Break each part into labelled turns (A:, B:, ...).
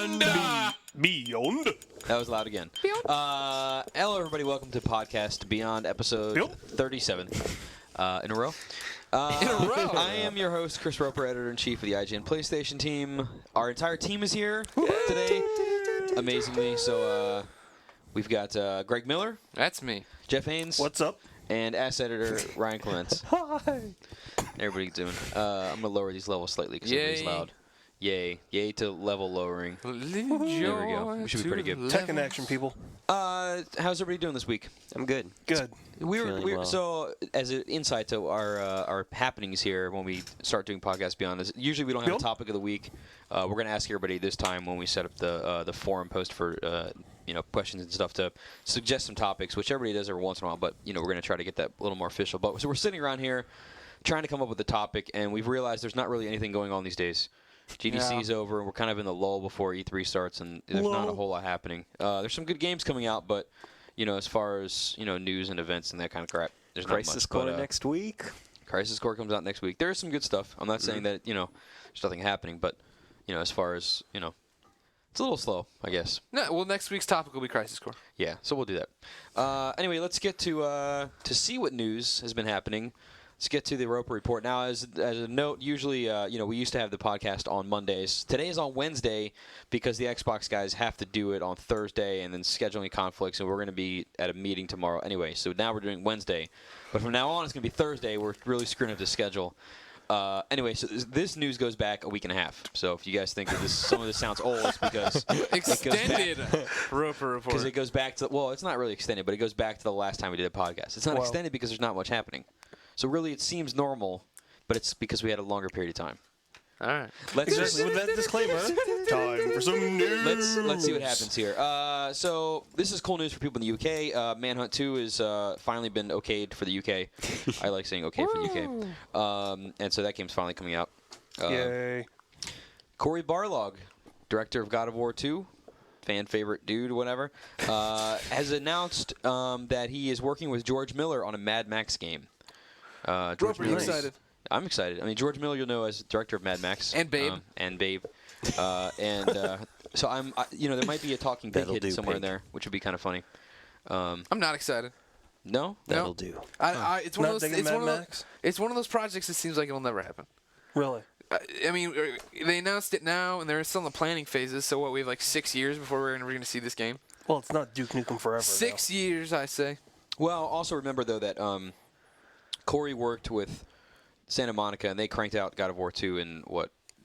A: and beyond.
B: That was loud again. Hello, everybody. Welcome to Podcast Beyond, episode 37 in a row. I am your host, Chris Roper, editor-in-chief of the IGN PlayStation team. Our entire team is here today, amazingly. So we've got Greg Miller.
C: That's me.
B: Jeff Haynes.
A: What's up?
B: And Ass Editor Ryan Clements.
A: Hi.
B: Everybody's doing. I'm going to lower these levels slightly because everybody's loud. Yay. Yay to level lowering. There we go. We should be pretty good.
A: Tech in action, people.
B: How's everybody doing this week?
D: I'm good.
A: Good.
B: So as an insight to our happenings here when we start doing Podcast Beyond is usually we don't have a topic of the week. We're going to ask everybody this time when we set up the forum post for questions and stuff to suggest some topics, which everybody does every once in a while. But we're going to try to get that a little more official. But so we're sitting around here trying to come up with a topic, and we've realized there's not really anything going on these days. GDC's over, and we're kind of in the lull before E3 starts, and there's not a whole lot happening. There's some good games coming out, but as far as news and events and that kind of crap, there's
D: Crisis
B: not much.
D: Core next week.
B: Crisis Core comes out next week. There is some good stuff. I'm not saying that there's nothing happening, but as far as it's a little slow, I guess.
C: No, well, next week's topic will be Crisis Core.
B: Yeah, so we'll do that. Anyway, let's get to see what news has been happening. Let's get to the Europa Report. Now, as a note, usually, we used to have the podcast on Mondays. Today is on Wednesday because the Xbox guys have to do it on Thursday and then scheduling conflicts, and we're going to be at a meeting tomorrow anyway. So now we're doing Wednesday. But from now on, it's going to be Thursday. We're really screwing up the schedule. Anyway, so this news goes back a week and a half. So if you guys think that some of this sounds old, it's because
C: extended Europa Report.
B: Because it goes back to, it's not really extended, but it goes back to the last time we did a podcast. It's not extended because there's not much happening. So really, it seems normal, but it's because we had a longer period of time.
C: All right.
A: Let's just with that disclaimer. Time for some news.
B: Let's see what happens here. So this is cool news for people in the UK. Manhunt 2 has finally been okayed for the UK. I like saying okay for the UK. And so that game's finally coming out.
A: Yay.
B: Cory Barlog, director of God of War 2, fan favorite dude, whatever, has announced that he is working with George Miller on a Mad Max game.
C: George Miller. Excited.
B: I'm excited. I mean, George Miller, you'll know as director of Mad Max.
C: And Babe.
B: So I'm, there might be a talking pig hidden somewhere in there, which would be kind of funny.
C: I'm not excited.
B: No?
D: That'll do.
C: It's one of those. It's one of those projects that seems like it'll never happen.
A: Really?
C: I mean, they announced it now, and they're still in the planning phases. So what? We have like 6 years before we're going to see this game.
A: Well, it's not Duke Nukem Forever.
C: 6 years, I say.
B: Well, also remember though that Cory worked with Santa Monica, and they cranked out God of War 2 in,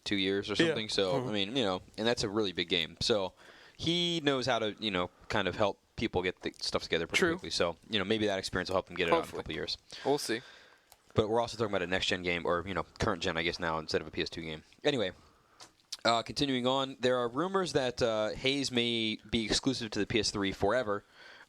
B: 2 years or something? Yeah. So, I mean, and that's a really big game. So he knows how to, kind of help people get the stuff together pretty quickly. So, maybe that experience will help them get it out in a couple of years.
C: We'll see.
B: But we're also talking about a next-gen game, or, current gen, I guess, now, instead of a PS2 game. Anyway, continuing on, there are rumors that Haze may be exclusive to the PS3 forever.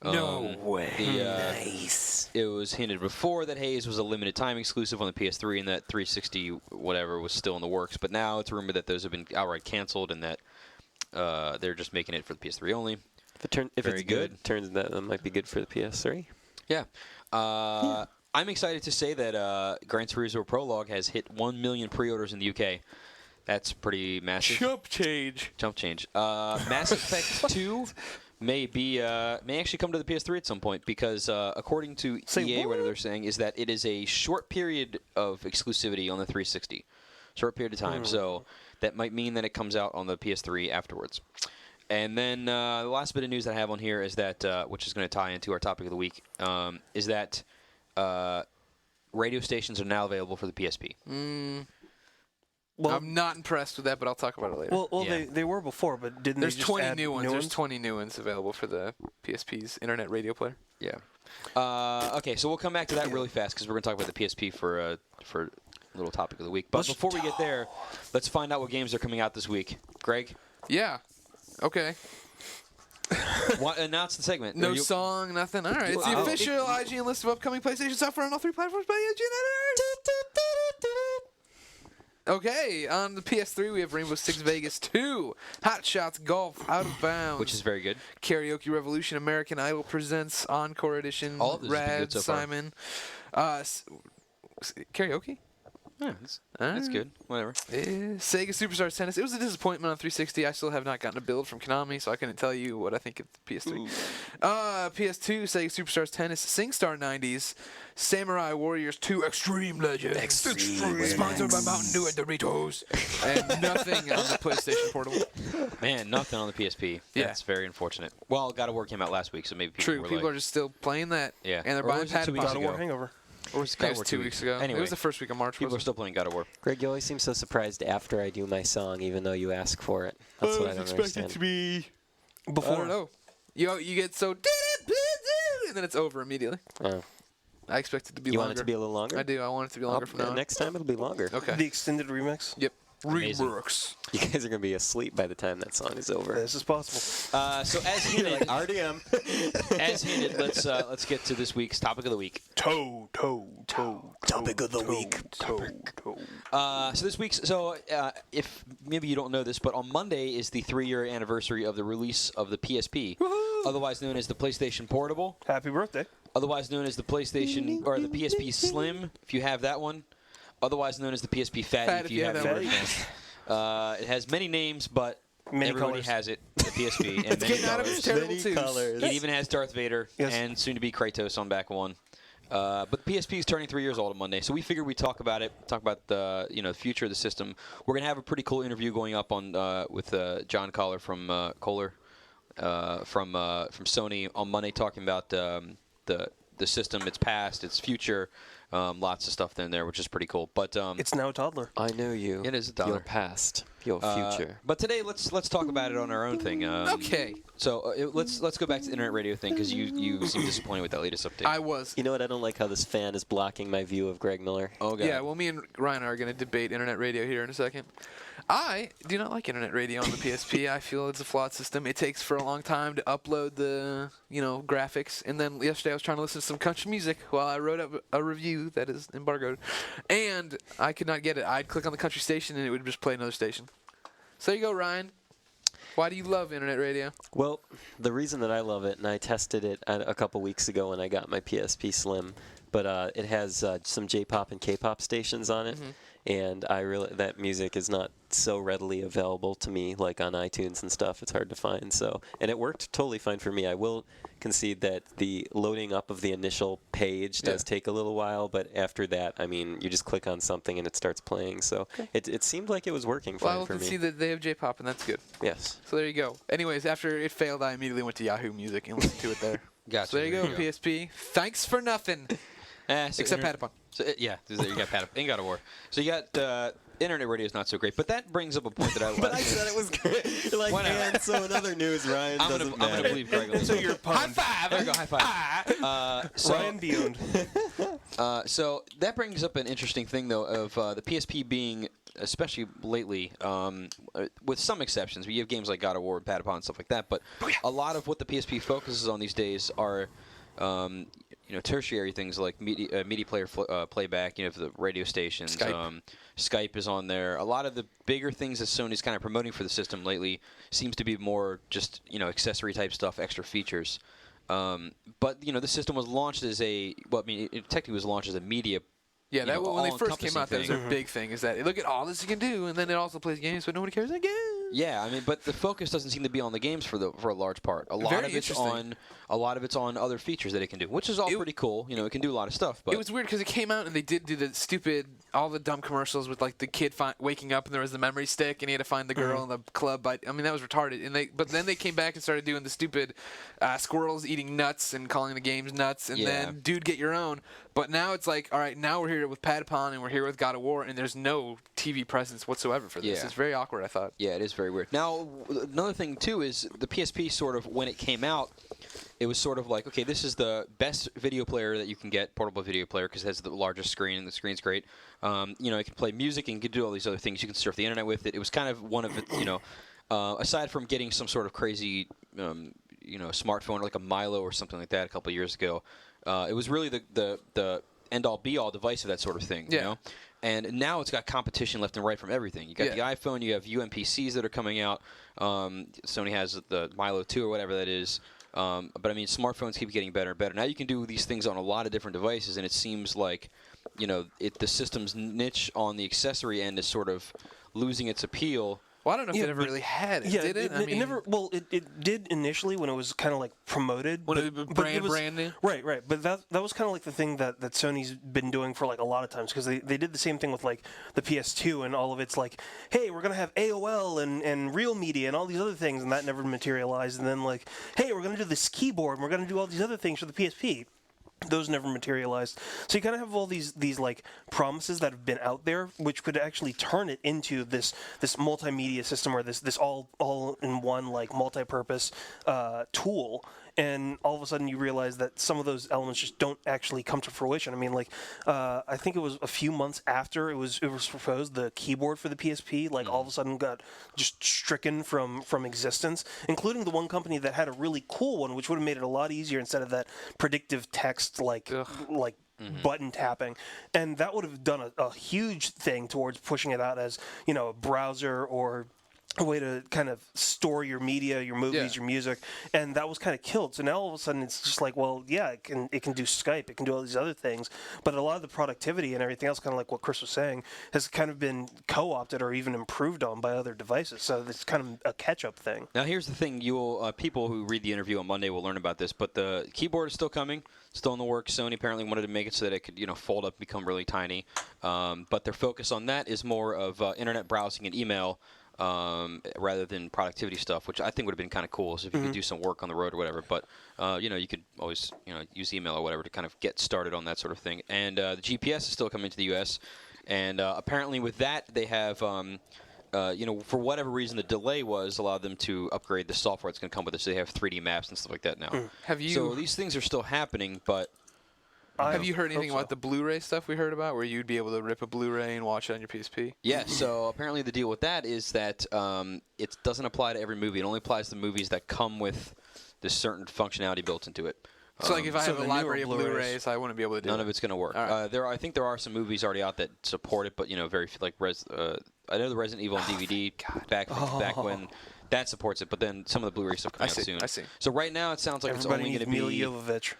C: No way.
D: Nice.
B: It was hinted before that Haze was a limited time exclusive on the PS3 and that 360 whatever was still in the works. But now it's rumored that those have been outright canceled and that they're just making it for the PS3 only.
D: If it's good, turns that might be good for the PS3.
B: Yeah. I'm excited to say that Gran Turismo Prologue has hit 1 million pre-orders in the UK. That's pretty massive.
C: Jump change.
B: Mass Effect 2 may actually come to the PS3 at some point because according to EA, what they're saying is that it is a short period of exclusivity on the 360. Short period of time. So that might mean that it comes out on the PS3 afterwards. And then the last bit of news that I have on here is that, which is going to tie into our topic of the week, is that radio stations are now available for the PSP.
C: Well, I'm not impressed with that, but I'll talk about it later.
A: Well, yeah. they were before, but didn't
C: There's
A: they just
C: 20
A: add
C: new ones. There's 20 new ones available for the PSP's internet radio player.
B: Yeah. Okay, so we'll come back to that really fast because we're going to talk about the PSP for a little topic of the week. But before we get there, let's find out what games are coming out this week. Greg?
C: Yeah. Okay.
B: Announce the segment.
C: No song, nothing. All right. It's the official IGN list of upcoming PlayStation software on all 3 platforms by IGN editors. Okay, on the PS3 we have Rainbow Six Vegas 2, Hot Shots Golf, Out of Bounds,
B: which is very good.
C: Karaoke Revolution, American Idol Presents Encore Edition,
B: all of this
C: Rad,
B: good so
C: Simon, karaoke.
B: Yeah, that's good. Whatever.
C: Sega Superstars Tennis. It was a disappointment on 360. I still have not gotten a build from Konami, so I couldn't tell you what I think of the PS3. PS2, Sega Superstars Tennis, SingStar 90s, Samurai Warriors 2 Extreme Legends. Extreme. Sponsored by Mountain Dew and Doritos. And nothing on the PlayStation Portable.
B: Man, nothing on the PSP.
C: Yeah.
B: That's very unfortunate. Well, God of War came out last week, so maybe people were
C: People
B: like,
C: are just still playing that.
B: Yeah.
C: And they're
B: Or
C: buying
B: was it 2 weeks
C: Pad
A: God of
B: ago?
A: War Hangover.
B: Or was
C: It was 2 weeks ago.
B: Anyway,
C: It was the first week of March.
B: people are still playing God of War.
D: Greg, you always seem so surprised after I do my song, even though you ask for it. That's what I don't understand.
A: to be
C: I
A: before.
C: don't know. You get so and then it's over immediately.
D: Oh.
C: I expect it to be
D: You
C: longer.
D: want it to be a little longer?
C: I do. I want it to be longer from now on.
D: Next time it'll be longer.
C: Okay.
A: The extended remix.
C: Yep.
B: Amazing.
C: Reworks.
D: You guys are going to be asleep by the time that song is over.
A: This is possible.
B: So as hinted,
D: RDM.
B: as hinted, let's get to this week's topic of the week.
A: Topic of the week.
B: So this week's if maybe you don't know this, but on Monday is the 3-year anniversary of the release of the PSP, otherwise known as the PlayStation Portable,
A: Happy birthday.
B: otherwise known as the PlayStation or the PSP Slim, if you have that one, otherwise known as the PSP Fat if you have the original. It has many names, but
A: Many
B: everybody
A: colors.
B: has it. The PSP and
C: It's
B: many
C: getting out of
B: colors.
C: its terrible
D: Many
C: twos.
D: colors.
B: It even has Darth Vader
A: Yes.
B: and soon to be Kratos on back one. But the PSP is turning 3 years old on Monday, so we figured we'd talk about it, talk about the future of the system. We're gonna have a pretty cool interview going up on with John Kohler from Sony on Monday, talking about the system, its past, its future, lots of stuff in there, which is pretty cool. But
A: It's now a toddler.
D: I know you.
B: It is a dollar.
D: Your past. Your future.
B: But today, let's talk about it on our own thing.
C: Okay.
B: So let's go back to the internet radio thing, because you seem disappointed with that latest update.
C: I was.
D: You know what? I don't like how this fan is blocking my view of Greg Miller.
B: Oh, God.
C: Yeah, well, me and Ryan are going to debate internet radio here in a second. I do not like internet radio on the PSP. I feel it's a flawed system. It takes for a long time to upload the, graphics. And then yesterday I was trying to listen to some country music while I wrote up a review that is embargoed. And I could not get it. I'd click on the country station and it would just play another station. So there you go, Ryan. Why do you love internet radio?
D: Well, the reason that I love it, and I tested it a couple weeks ago when I got my PSP Slim, but it has some J-pop and K-pop stations on it, and that music is not so readily available to me, like on iTunes and stuff. It's hard to find. And it worked totally fine for me. I will concede that the loading up of the initial page does take a little while, but after that, you just click on something and it starts playing. So it seemed like it was working fine
C: Well, I
D: for
C: can
D: me.
C: see that they have J-pop, and that's good.
D: Yes.
C: So there you go. Anyways, after it failed, I immediately went to Yahoo Music and listened to it there.
B: Gotcha.
C: So there you go, PSP. Thanks for nothing. Except Patapon.
B: So, you got Patapon and God of War. So you got internet radio is not so great, but that brings up a point that I like.
D: But I said it was great. And so in other news, Ryan
B: I'm gonna believe Greg.
A: So you're
C: High five!
B: There we go, high five.
A: Ryan Beyond.
B: So that brings up an interesting thing, though, of the PSP being, especially lately, with some exceptions. We have games like God of War and Patapon and stuff like that, but a lot of what the PSP focuses on these days are tertiary things like media player playback, for the radio stations. Skype is on there. A lot of the bigger things that Sony's kind of promoting for the system lately seems to be more just, accessory type stuff, extra features. But, the system was launched as it technically was launched as a media.
C: Yeah, that when they first came out, that was
B: thing.
C: their big thing. Is that look at all this you can do, and then it also plays games, but nobody cares again.
B: Yeah, but the focus doesn't seem to be on the games for a large part. A lot of it's on other features that it can do, which is all pretty cool. It can do a lot of stuff. But
C: it was weird because it came out and they did do the stupid, all the dumb commercials with like the kid waking up and there was the memory stick and he had to find the girl in the club. That was retarded. But then they came back and started doing the stupid squirrels eating nuts and calling the games nuts, and then dude, get your own. But now it's like, all right, now we're here with Patapon and we're here with God of War, and there's no TV presence whatsoever for this.
B: Yeah.
C: It's very awkward, I thought.
B: Yeah, it is very weird. Now, another thing, too, is the PSP sort of, when it came out, it was sort of like, okay, this is the best video player that you can get, portable video player, because it has the largest screen, and the screen's great. It can play music and can do all these other things. You can surf the internet with it. It was kind of one of it, aside from getting some sort of crazy, smartphone, like a Milo or something like that a couple of years ago, it was really the end-all, be-all device of that sort of thing, you know? And now it's got competition left and right from everything. You got the iPhone, you have UMPCs that are coming out. Sony has the Milo 2 or whatever that is. But smartphones keep getting better and better. Now you can do these things on a lot of different devices, and it seems like the system's niche on the accessory end is sort of losing its appeal.
C: Well, I don't know if it ever really had it, did it?
E: It never. Well, it did initially when it was kind of like promoted.
C: When it was brand new?
E: Right. But that was kind of like the thing that Sony's been doing for like a lot of times, because they did the same thing with like the PS2 and all of its like, hey, we're going to have AOL and Real Media and all these other things, and that never materialized. And then like, hey, we're going to do this keyboard and we're going to do all these other things for the PSP. Those never materialized. So you kind of have all these like promises that have been out there, which could actually turn it into this multimedia system, or this all in one like multi-purpose tool. And all of a sudden you realize that some of those elements just don't actually come to fruition. I mean, like, I think it was a few months after it was proposed, the keyboard for the PSP, like, all of a sudden got just stricken from existence, including the one company that had a really cool one, which would have made it a lot easier instead of that predictive text, like button tapping. And that would have done a huge thing towards pushing it out as, a browser or a way to kind of store your media, your movies, your music, and that was kind of killed. So now all of a sudden it's just like, well, yeah, it can do Skype, it can do all these other things, but a lot of the productivity and everything else, kind of like what Chris was saying, has kind of been co-opted or even improved on by other devices. So it's kind of a catch-up thing.
B: Now here's the thing: people who read the interview on Monday will learn about this, but the keyboard is still coming, still in the works. Sony apparently wanted to make it so that it could, fold up, become really tiny, but their focus on that is more of internet browsing and email. Rather than productivity stuff, which I think would have been kind of cool, so if you could do some work on the road or whatever. But you could always use email or whatever to kind of get started on that sort of thing. And the GPS is still coming to the U.S. And apparently with that they have for whatever reason the delay was allowed them to upgrade the software that's going to come with it. So they have 3D maps and stuff like that now. So these things are still happening, but.
C: Have you heard anything about the Blu-ray stuff we heard about, where you'd be able to rip a Blu-ray and watch it on your PSP?
B: Yeah, so apparently the deal with that is that it doesn't apply to every movie. It only applies to movies that come with this certain functionality built into it.
C: So, like, if I have a library of Blu-rays, I wouldn't be able to do
B: None of it's going to work.
C: Right.
B: I think there are some movies already out that support it, but, very, like, I know the Resident Evil on DVD back when that supports it, but then some of the Blu-ray stuff coming out soon.
C: I see.
B: So right now it sounds like
E: Everybody
B: it's only going to be...
E: Mila Jovovich.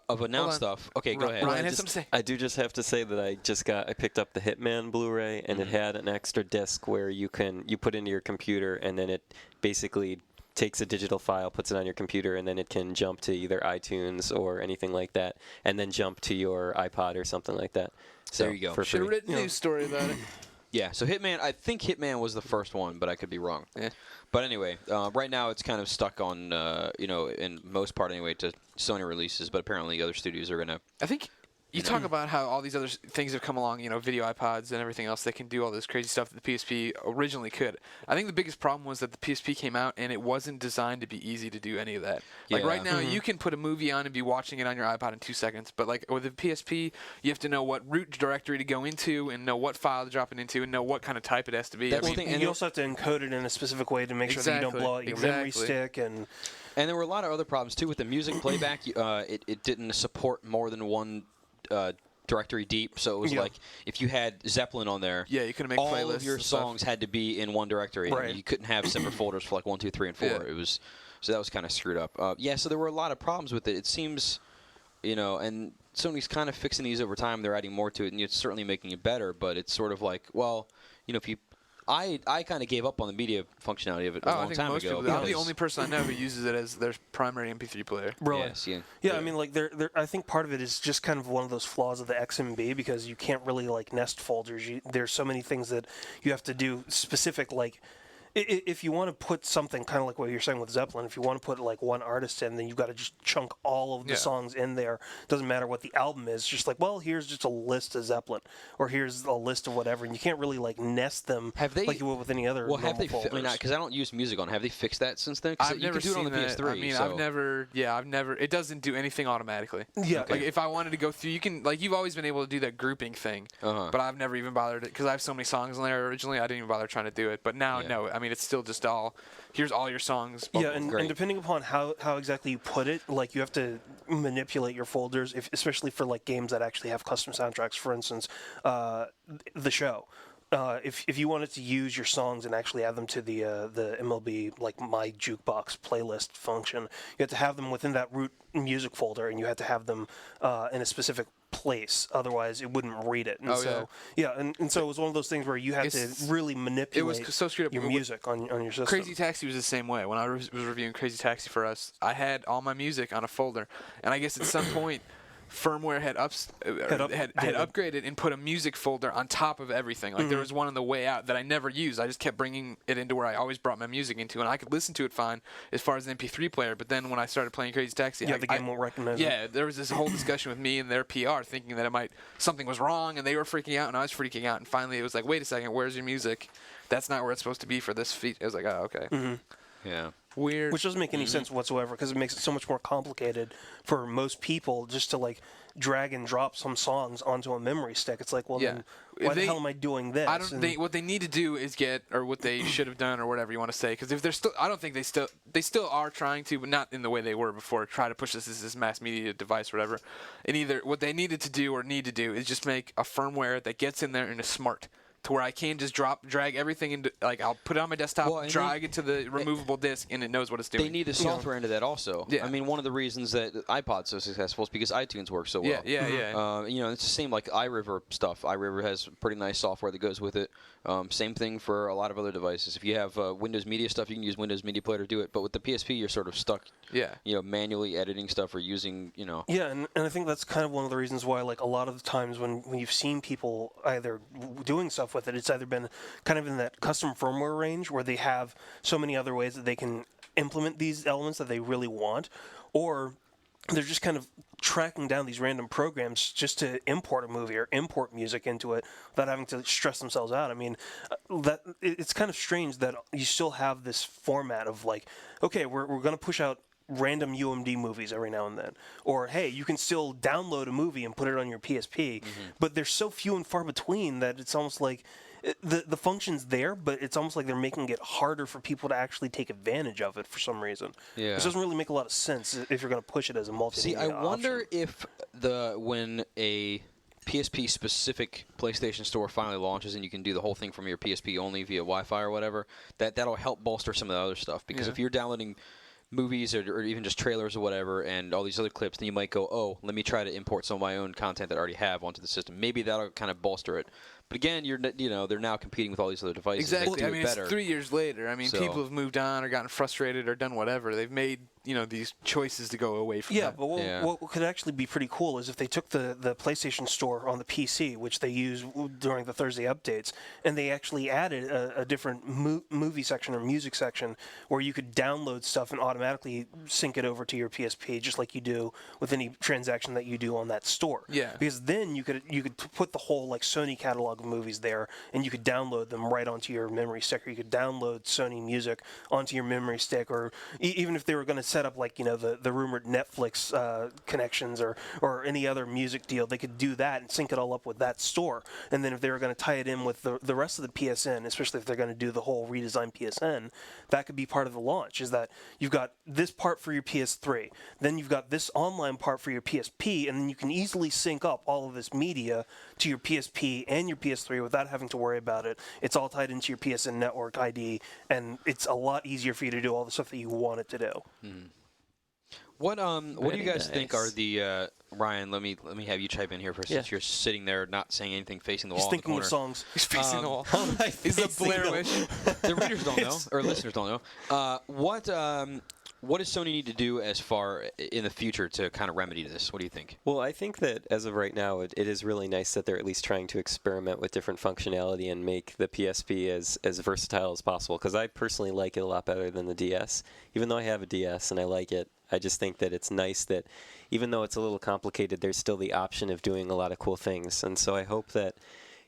B: of announced stuff. Okay, go ahead.
C: Ryan has something to say.
D: I do just have to say that I picked up the Hitman Blu-ray, and it had an extra disc where you put into your computer, and then it basically takes a digital file, puts it on your computer, and then it can jump to either iTunes or anything like that, and then jump to your iPod or something like that. So
B: there you go.
C: Should have written a news story about it.
B: Yeah, so Hitman, I think Hitman was the first one, but I could be wrong.
C: Yeah.
B: But anyway, right now it's kind of stuck on, in most part anyway, to Sony releases, but apparently other studios are going to...
C: I think you talk about how all these other things have come along, video iPods and everything else that can do all this crazy stuff that the PSP originally could. I think the biggest problem was that the PSP came out and it wasn't designed to be easy to do any of that. Like right now, you can put a movie on and be watching it on your iPod in 2 seconds, but like with the PSP, you have to know what root directory to go into and know what file to drop it into and know what kind of type it has to be.
E: And you also have to encode it in a specific way to make sure that you don't blow out your memory stick. And
B: there were a lot of other problems too with the music playback. It didn't support more than one directory deep, so it was like if you had Zeppelin on there,
C: you couldn't make
B: all
C: playlists.
B: Of your songs had to be in one directory.
E: Right.
B: And you couldn't have separate folders for like 1, 2, 3, and 4. It was so that was kind of screwed up. So there were a lot of problems with it. It seems, and Sony's kind of fixing these over time. They're adding more to it, and it's certainly making it better. But it's sort of like, well, if you I kind of gave up on the media functionality of it a long time ago.
C: I'm the only person I know who uses it as their primary MP3 player.
E: Really?
B: Yes,
E: yeah. I mean, like, I think part of it is just kind of one of those flaws of the XMB, because you can't really like nest folders. There's so many things that you have to do specific, like. If you want to put something kind of like what you're saying with Zeppelin, if you want to put like one artist in, then you've got to just chunk all of the songs in there. Doesn't matter what the album is. Just like, well, here's just a list of Zeppelin, or here's a list of whatever, and you can't really like nest them like you would with any other.
B: Well, have they?
E: folders.
B: Because I don't use music on. Have they fixed that since then?
C: I've never
B: do it on the
C: seen
B: PS3.
C: I mean,
B: so.
C: I've never. It doesn't do anything automatically.
E: Yeah.
C: Okay. Like if I wanted to go through, you can like you've always been able to do that grouping thing, but I've never even bothered because I have so many songs on there originally. I didn't even bother trying to do it, but now no. I mean, it's still just all. Here's all your songs.
E: Yeah, and depending upon how exactly you put it, like you have to manipulate your folders, especially for like games that actually have custom soundtracks. For instance, The Show. if you wanted to use your songs and actually add them to the MLB like My Jukebox playlist function, you had to have them within that root music folder, and you had to have them in a specific place. Otherwise, it wouldn't read it. And so it was one of those things where you had to really manipulate your music on your system.
C: Crazy Taxi was the same way. When I was reviewing Crazy Taxi for us, I had all my music on a folder, and I guess at some point firmware had upgraded and put a music folder on top of everything. Like there was one on the way out that I never used. I just kept bringing it into where I always brought my music into, and I could listen to it fine as far as an MP3 player. But then when I started playing Crazy Taxi,
E: the game won't recognize it.
C: Yeah, there was this whole discussion with me and their PR, thinking that something was wrong, and they were freaking out, and I was freaking out. And finally, it was like, wait a second, where's your music? That's not where it's supposed to be for this feat. I was like, oh, okay.
B: Yeah.
C: Weird.
E: Which doesn't make any sense whatsoever, because it makes it so much more complicated for most people just to like drag and drop some songs onto a memory stick. It's like, well, then why the hell am I doing this?
C: What they need to do is or what they should have done, or whatever you want to say, because if they're still, I don't think they still are trying to, but not in the way they were before, try to push this as this mass media device or whatever. And either what they needed to do or need to do is just make a firmware that gets in there and is smart, to where I can just drag everything into, like, I'll put it on my desktop, drag it to the removable disk, and it knows what it's doing.
B: They need the software into that also.
C: Yeah.
B: I mean, one of the reasons that iPod's so successful is because iTunes works so well.
C: Yeah.
B: It's the same like iRiver stuff. iRiver has pretty nice software that goes with it. Same thing for a lot of other devices. If you have Windows Media stuff, you can use Windows Media Player to do it. But with the PSP, you're sort of stuck.
C: Yeah.
B: Manually editing stuff or using.
E: Yeah, and I think that's kind of one of the reasons why, like, a lot of the times when you've seen people either doing stuff with it, it's either been kind of in that custom firmware range where they have so many other ways that they can implement these elements that they really want, or they're just kind of tracking down these random programs just to import a movie or import music into it without having to stress themselves out. I mean, it's kind of strange that you still have this format of like, okay, we're going to push out random UMD movies every now and then, or hey, you can still download a movie and put it on your PSP, but they're so few and far between that it's almost like the function's there, but it's almost like they're making it harder for people to actually take advantage of it for some reason.
B: Yeah.
E: Which doesn't really make a lot of sense if you're going to push it as a multimedia
B: See, I wonder
E: option.
B: if when a PSP specific PlayStation Store finally launches and you can do the whole thing from your PSP only via Wi-Fi or whatever, that'll help bolster some of the other stuff. Because if you're downloading movies or even just trailers or whatever and all these other clips, then you might go, oh, let me try to import some of my own content that I already have onto the system. Maybe that'll kind of bolster it. But again, they're now competing with all these other devices.
C: Exactly.
B: That do
C: I mean,
B: it better.
C: it's 3 years later. I mean, people have moved on or gotten frustrated or done whatever. They've made these choices to go away from that.
E: But what could actually be pretty cool is if they took the PlayStation Store on the PC, which they use during the Thursday updates, and they actually added a different movie section or music section where you could download stuff and automatically sync it over to your PSP, just like you do with any transaction that you do on that store.
C: Yeah.
E: Because then you could put the whole like Sony catalog of movies there, and you could download them right onto your memory stick, or you could download Sony music onto your memory stick, or even if they were going to set up like the rumored Netflix connections or any other music deal, they could do that and sync it all up with that store. And then if they were going to tie it in with the rest of the PSN, especially if they're going to do the whole redesigned PSN, that could be part of the launch. Is that you've got this part for your PS3, then you've got this online part for your PSP, and then you can easily sync up all of this media to your PSP and your PS3 without having to worry about it. It's all tied into your PSN network ID, and it's a lot easier for you to do all the stuff that you want it to do.
B: What do you guys think are
D: nice.
B: the Ryan? Let me have you chime in here for since you're sitting there not saying anything, facing the wall.
E: He's thinking
B: in the
E: of
B: corner.
E: songs.
C: He's facing the wall.
D: He's
C: a Blair Witch.
B: The readers don't know, or listeners don't know. What does Sony need to do as far in the future to kind of remedy this? What do you think?
D: Well, I think that as of right now, it is really nice that they're at least trying to experiment with different functionality and make the PSP as versatile as possible. Because I personally like it a lot better than the DS. Even though I have a DS and I like it, I just think that it's nice that even though it's a little complicated, there's still the option of doing a lot of cool things. And so I hope that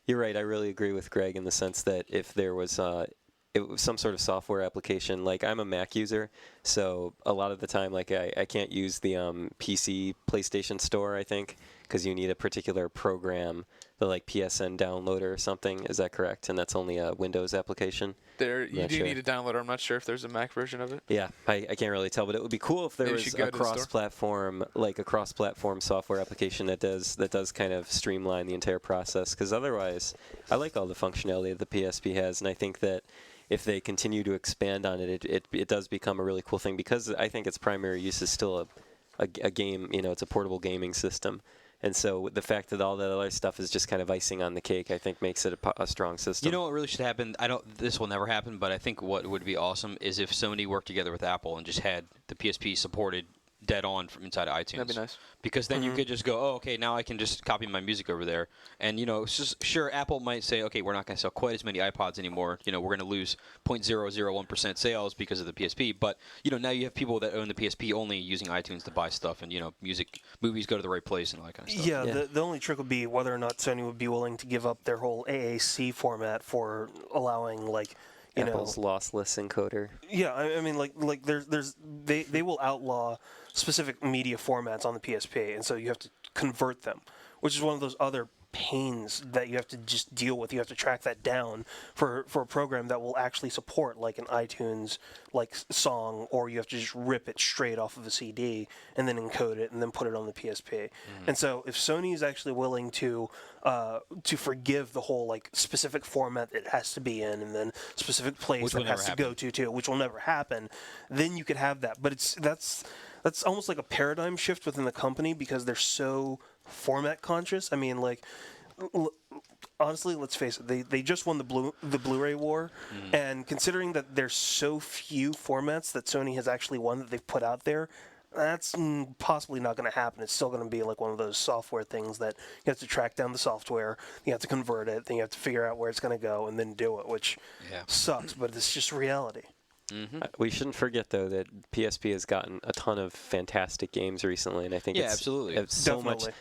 D: you're right. I really agree with Greg in the sense that if there was some sort of software application, like I'm a Mac user, so a lot of the time, like I can't use the PC PlayStation Store, I think, because you need a particular program like PSN downloader or something. Is that correct? And that's only a Windows application.
C: You do need a downloader. I'm not sure if there's a Mac version of it.
D: Yeah, I can't really tell, but it would be cool if there was a cross-platform, like a cross-platform software application that does kind of streamline the entire process. Because otherwise, I like all the functionality that the PSP has, and I think that if they continue to expand on it, it does become a really cool thing. Because I think its primary use is still a game. It's a portable gaming system. And so the fact that all that other stuff is just kind of icing on the cake, I think makes it a strong system.
B: You know what really should happen? This will never happen, but I think what would be awesome is if Sony worked together with Apple and just had the PSP supported dead on from inside of iTunes.
C: That'd be nice.
B: Because then you could just go, oh, okay, now I can just copy my music over there. And, it's just, sure, Apple might say, okay, we're not going to sell quite as many iPods anymore. We're going to lose 0.001% sales because of the PSP. But, now you have people that own the PSP only using iTunes to buy stuff. And, movies go to the right place and all that kind of stuff.
E: Yeah. The only trick would be whether or not Sony would be willing to give up their whole AAC format for allowing,
D: Apple's lossless encoder.
E: Yeah, I mean, they will outlaw specific media formats on the PSP, and so you have to convert them, which is one of those other pains that you have to just deal with. You have to track that down for a program that will actually support like an iTunes song, or you have to just rip it straight off of a CD and then encode it and then put it on the PSP. And so if Sony is actually willing to forgive the whole specific format it has to be in, and then specific place that it has to go to too, which will never happen, then you could have that. But that's almost like a paradigm shift within the company because they're so format conscious. I mean, honestly, let's face it, they just won the Blu-ray war, and considering that there's so few formats that Sony has actually won that they've put out there, that's possibly not going to happen. It's still going to be like one of those software things that you have to track down the software, you have to convert it, then you have to figure out where it's going to go and then do it, which sucks, but it's just reality.
D: We shouldn't forget, though, that PSP has gotten a ton of fantastic games recently, and I think it's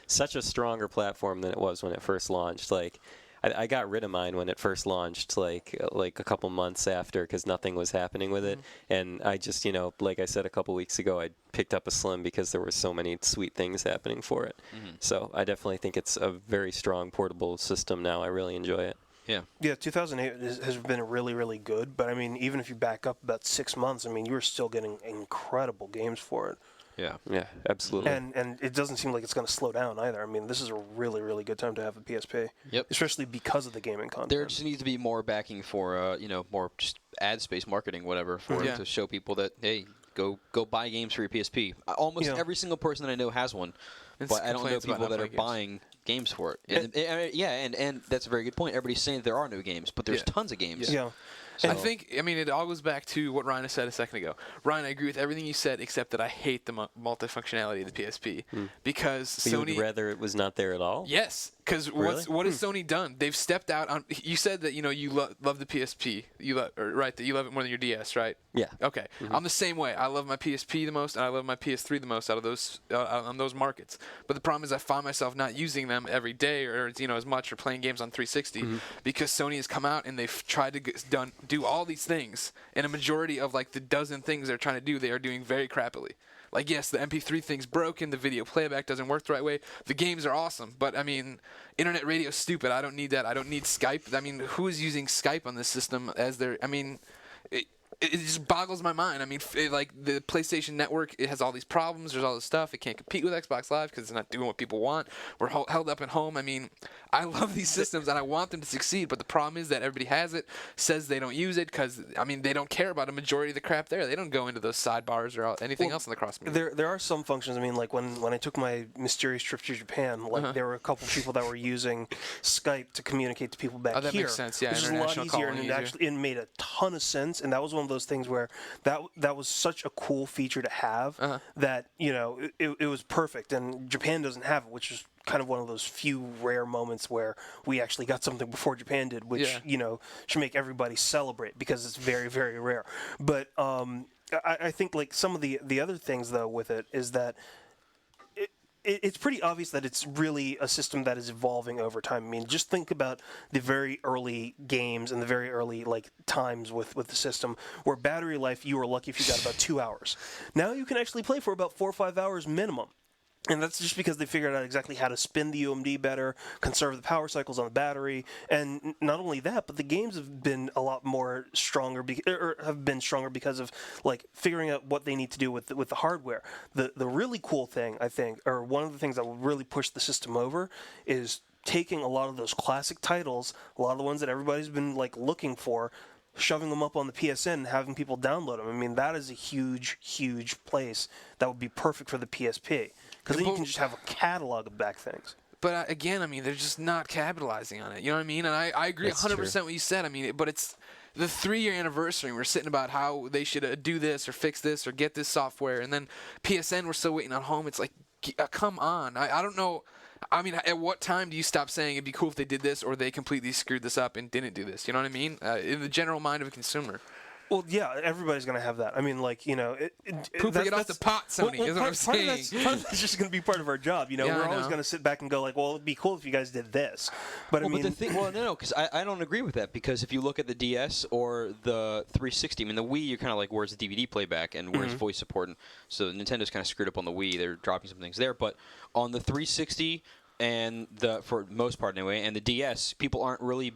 D: such a stronger platform than it was when it first launched. I got rid of mine when it first launched, like a couple months after, because nothing was happening with it. And I just, like I said a couple weeks ago, I picked up a Slim because there were so many sweet things happening for it. So I definitely think it's a very strong portable system now. I really enjoy it.
E: Yeah, 2008 has been really, really good. But, I mean, even if you back up about 6 months, I mean, you were still getting incredible games for it.
D: Yeah, absolutely.
E: And it doesn't seem like it's going to slow down either. I mean, this is a really, really good time to have a PSP.
B: Yep.
E: Especially because of the gaming content.
B: There just needs to be more backing for, more just ad space marketing, whatever, for it to show people that, hey, go buy games for your PSP. Almost every single person that I know has one. But I don't know people that are buying games for it. And that's a very good point. Everybody's saying there are no games, but there's tons of games.
E: Yeah.
B: So.
C: I think, it all goes back to what Ryan said a second ago. Ryan, I agree with everything you said, except that I hate the multifunctionality of the PSP. Because Sony...
D: You would rather it was not there at all?
C: Yes, because what has Sony done? They've stepped out on... You said that, you love the PSP. Right, that you love it more than your DS, right?
D: Yeah.
C: Okay. I'm the same way. I love my PSP the most, and I love my PS3 the most out of those on those markets. But the problem is I find myself not using them every day or as much, or playing games on 360 because Sony has come out and they've tried to do all these things, and a majority of the dozen things they're trying to do, they are doing very crappily. Yes, the MP3 thing's broken, the video playback doesn't work the right way, the games are awesome, but internet radio's stupid. I don't need that. I don't need Skype. Who is using Skype on this system as their... It just boggles my mind. The PlayStation Network, it has all these problems. There's all this stuff. It can't compete with Xbox Live because it's not doing what people want. We're held up at home. I love these systems and I want them to succeed, but the problem is that everybody has it, says they don't use it because, they don't care about a majority of the crap there. They don't go into those sidebars or anything else in the cross media.
E: There are some functions. When I took my mysterious trip to Japan, there were a couple people that were using Skype to communicate to people back
C: that
E: here.
C: Makes sense. Yeah,
E: which is a lot easier, and it made a ton of sense. And that was one of those things where that was such a cool feature to have that it was perfect. And Japan doesn't have it, which is kind of one of those few rare moments where we actually got something before Japan did, which should make everybody celebrate because it's very, very rare. But I think some of the other things though with it is that it's pretty obvious that it's really a system that is evolving over time. Just think about the very early games and the very early times with the system where battery life, you were lucky if you got about 2 hours. Now you can actually play for about 4 or 5 hours minimum. And that's just because they figured out exactly how to spin the UMD better, conserve the power cycles on the battery, and not only that, but the games have been a lot more stronger, or have been stronger because of like figuring out what they need to do with the hardware. The really cool thing, I think, or one of the things that will really push the system over, is taking a lot of those classic titles, a lot of the ones that everybody's been like looking for, shoving them up on the PSN and having people download them. I mean, that is a huge, huge place that would be perfect for the PSP. Because then you can just have a catalog of back things.
C: But again, I mean, they're just not capitalizing on it. You know what I mean? And I agree 100% what you said. I mean, but it's the 3-year anniversary, and we're sitting about how they should do this or fix this or get this software. And then PSN, we're still waiting on home. It's like, come on. I don't know. I mean, at what time do you stop saying it'd be cool if they did this, or they completely screwed this up and didn't do this? You know what I mean? In the general mind of a consumer.
E: Well, yeah, everybody's going to have that. I mean, like, you know...
C: Pooping it off the pot, Sony, is what I'm saying.
E: Part of that's just going to be part of our job, you know?
C: Yeah,
E: we're always going to sit back and go, like, well, it'd be cool if you guys did this. But, I mean...
B: But the thing, no, because I don't agree with that, because if you look at the DS or the 360, I mean, the Wii, you're kind of like, where's the DVD playback and where's voice support? And so Nintendo's kind of screwed up on the Wii. They're dropping some things there. But on the 360... and for most part anyway, and the DS, people aren't really,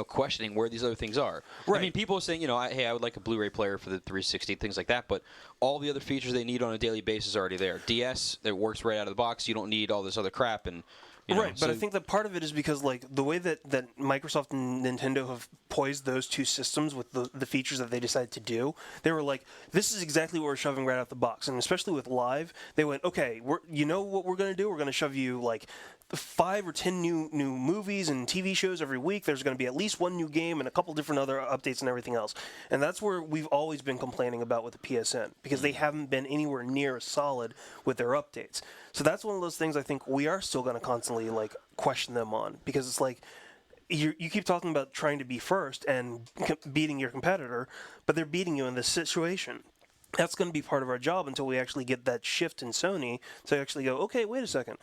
B: questioning where these other things are.
E: Right.
B: I mean, people are saying, hey, I would like a Blu-ray player for the 360, things like that, but all the other features they need on a daily basis are already there. DS, that works right out of the box. You don't need all this other crap, and
E: right, but I think that part of it is because, like, the way that Microsoft and Nintendo have poised those two systems with the features that they decided to do, they were like, this is exactly what we're shoving right out the box. And especially with Live, they went, okay, you know what we're going to do? We're going to shove you, like, 5 or 10 new movies and TV shows every week. There's going to be at least one new game and a couple different other updates and everything else. And that's where we've always been complaining about with the PSN, because they haven't been anywhere near as solid with their updates. So that's one of those things I think we are still going to constantly, like, question them on, because it's like, you keep talking about trying to be first and beating your competitor, but they're beating you in this situation. That's going to be part of our job until we actually get that shift in Sony to actually go, okay, wait a second.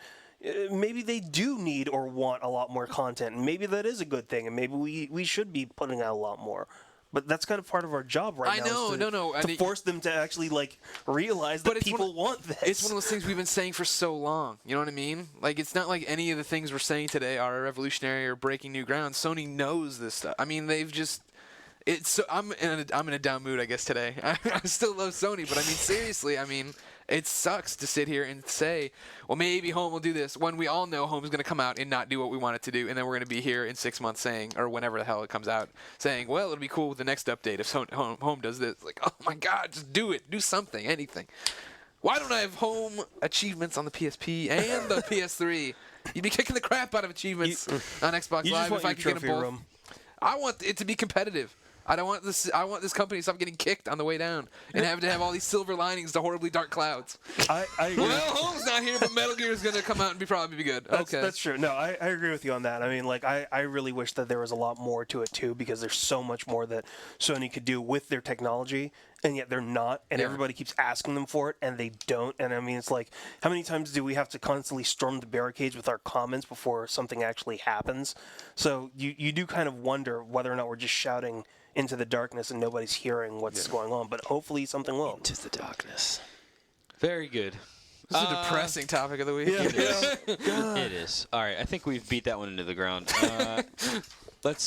E: Maybe they do need or want a lot more content, and maybe that is a good thing, and maybe we should be putting out a lot more. But that's kind of part of our job right now. To force them to actually, like, realize that people want this.
C: It's one of those things we've been saying for so long. You know what I mean? Like, it's not like any of the things we're saying today are revolutionary or breaking new ground. Sony knows this stuff. I mean, they've just... I'm in a down mood, I guess, today. I still love Sony, but I mean, seriously, I mean... It sucks to sit here and say, well, maybe Home will do this, when we all know Home's going to come out and not do what we want it to do, and then we're going to be here in 6 months saying, or whenever the hell it comes out, saying, well, it'll be cool with the next update if Home does this. Like, oh, my God, just do it. Do something, anything. Why don't I have Home achievements on the PSP and the PS3? You'd be kicking the crap out of achievements on Xbox Live if I could get them both. Room. I want it to be competitive. I don't want this. I want this company to stop getting kicked on the way down and having to have all these silver linings to horribly dark clouds.
E: I agree.
C: Well, Home's not here, but Metal Gear is going to come out and probably be good. Okay,
E: that's true. No, I agree with you on that. I mean, like, I really wish that there was a lot more to it too, because there's so much more that Sony could do with their technology, and yet they're not, and everybody keeps asking them for it, and they don't. And I mean, it's like, how many times do we have to constantly storm the barricades with our comments before something actually happens? So you do kind of wonder whether or not we're just shouting into the darkness and nobody's hearing what's going on, but hopefully something will.
D: Into the darkness.
B: Very good.
C: This is a depressing topic of the week.
E: Yeah.
B: It is. All right, I think we've beat that one into the ground. Let's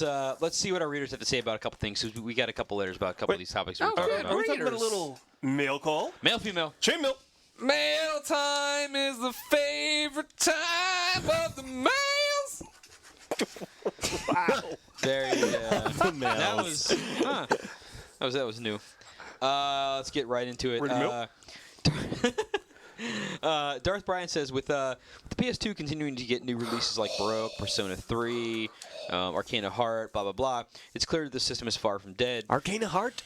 B: see what our readers have to say about a couple things. We got a couple letters about a couple of these topics we were talking about.
E: Are we talking about a little mail call?
B: Male, female.
E: Chain mail.
C: Mail time is the favorite time of the males.
E: Wow.
B: Very. That was new. Let's get right into it. Darth Bryan says, with the PS2 continuing to get new releases like Baroque, Persona 3, Arcana Heart, blah, blah, blah, it's clear that the system is far from dead.
D: Arcana Heart?